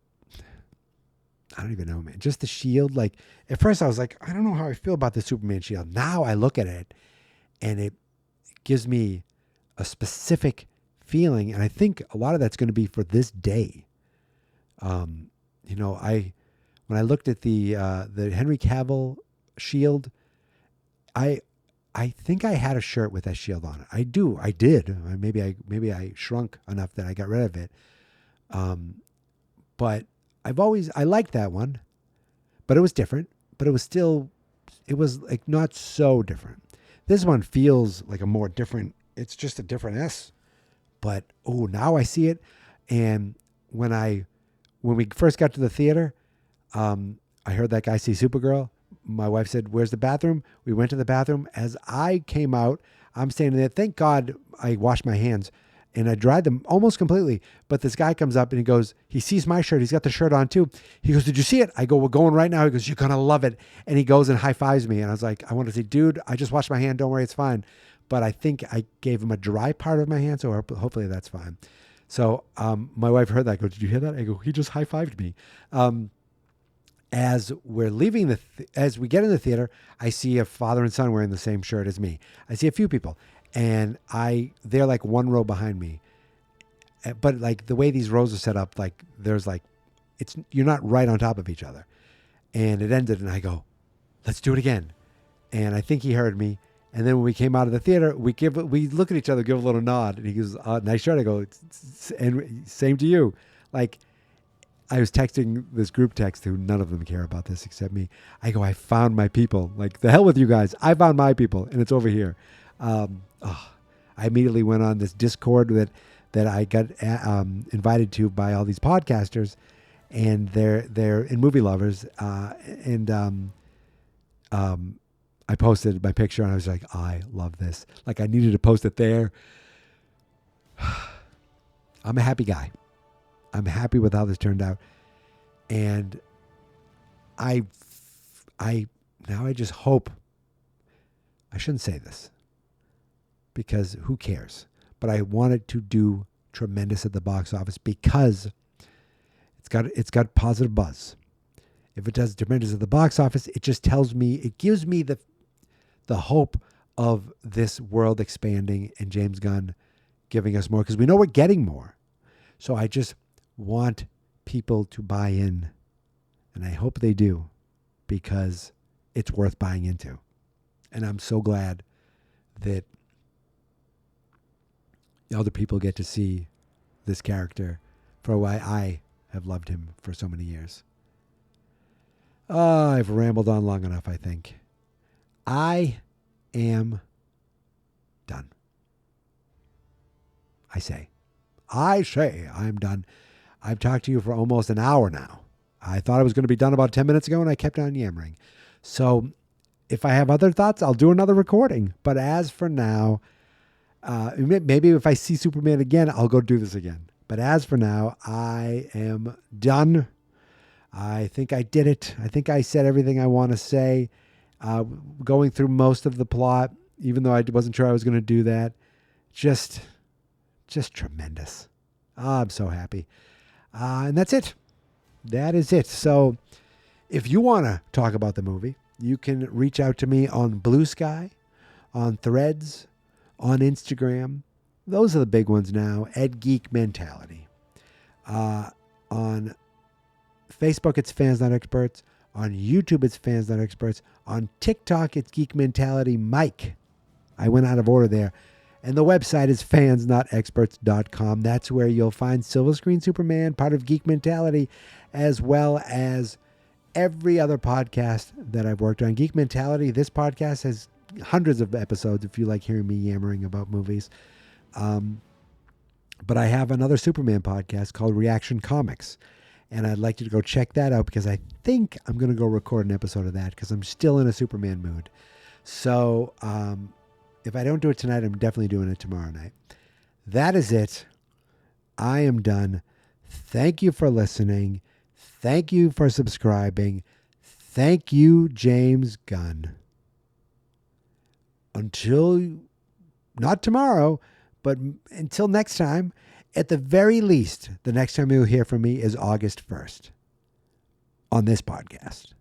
I don't even know, man, just the shield. Like at first I was like, I don't know how I feel about the Superman shield. Now I look at it and it gives me a specific feeling. And I think a lot of that's going to be for this day. You know, when I looked at the Henry Cavill shield, I think I had a shirt with that shield on it. I did. Maybe I shrunk enough that I got rid of it. But I liked that one, but it was different, but it was like not so different. This one feels like a more different, it's just a different S, but now I see it. And when we first got to the theater, I heard that guy say Supergirl. My wife said, "Where's the bathroom?" We went to the bathroom. As I came out, I'm standing there. Thank God I washed my hands and I dried them almost completely. But this guy comes up and he sees my shirt. He's got the shirt on too. He goes, "Did you see it?" I go, "We're going right now." He goes, "You're going to love it." And he goes and high fives me. And I was like, I want to say, "Dude, I just washed my hand. Don't worry. It's fine." But I think I gave him a dry part of my hand. So hopefully that's fine. So my wife heard that. I go, "Did you hear that?" I go, "He just high fived me." As we're leaving as we get in the theater, I see a father and son wearing the same shirt as me. I see a few people, and they're like one row behind me. But like the way these rows are set up, like there's like, you're not right on top of each other. And it ended, and I go, "Let's do it again." And I think he heard me. And then when we came out of the theater, we look at each other, give a little nod, and he goes, "Nice shirt." I go, "And same to you." Like, I was texting this group text who none of them care about this except me. I go, "I found my people. Like, the hell with you guys. I found my people, and it's over here." I immediately went on this Discord that I got invited to by all these podcasters, and they're in movie lovers. I posted my picture, and I was like, "I love this." Like, I needed to post it there. I'm a happy guy. I'm happy with how this turned out. And I just hope, I shouldn't say this because who cares? But I wanted to do tremendous at the box office because it's got positive buzz. If it does tremendous at the box office, it just tells me, it gives me the hope of this world expanding and James Gunn giving us more, because we know we're getting more. So I just want people to buy in, and I hope they do, because it's worth buying into. And I'm so glad that other people get to see this character for why I have loved him for so many years. I've rambled on long enough, I think. I am done. I say I'm done. I've talked to you for almost an hour now. I thought I was going to be done about 10 minutes ago, and I kept on yammering. So if I have other thoughts, I'll do another recording. But as for now, maybe if I see Superman again, I'll go do this again. But as for now, I am done. I think I did it. I think I said everything I want to say. Going through most of the plot, even though I wasn't sure I was going to do that. Just tremendous. I'm so happy. And that's it. That is it. So if you want to talk about the movie, you can reach out to me on Blue Sky, on Threads, on Instagram. Those are the big ones now. Ed Geek Mentality. On Facebook, it's Fans Not Experts. On YouTube, it's Fans Not Experts. On TikTok, it's Geek Mentality Mike. I went out of order there. And the website is fansnotexperts.com. That's where you'll find Silver Screen Superman, part of Geek Mentality, as well as every other podcast that I've worked on. Geek Mentality, this podcast has hundreds of episodes if you like hearing me yammering about movies. But I have another Superman podcast called Reaction Comics. And I'd like you to go check that out, because I think I'm going to go record an episode of that, because I'm still in a Superman mood. So if I don't do it tonight, I'm definitely doing it tomorrow night. That is it. I am done. Thank you for listening. Thank you for subscribing. Thank you, James Gunn. Until, not tomorrow, but until next time, at the very least, the next time you'll hear from me is August 1st on this podcast.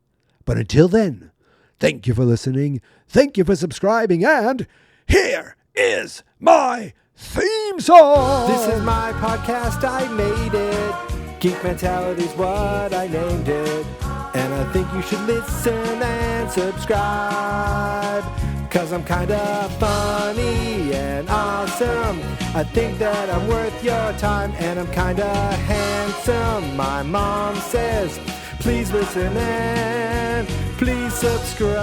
But until then, thank you for listening. Thank you for subscribing. And here is my theme song. This is my podcast, I made it. Geek Mentality's what I named it. And I think you should listen and subscribe. 'Cause I'm kinda funny and awesome. I think that I'm worth your time. And I'm kinda handsome. My mom says, please listen and please subscribe.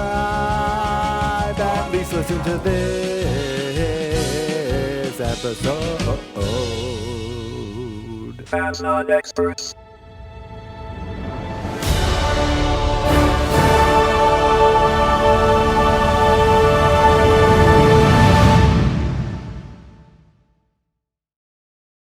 At least listen to this episode. Fans not experts.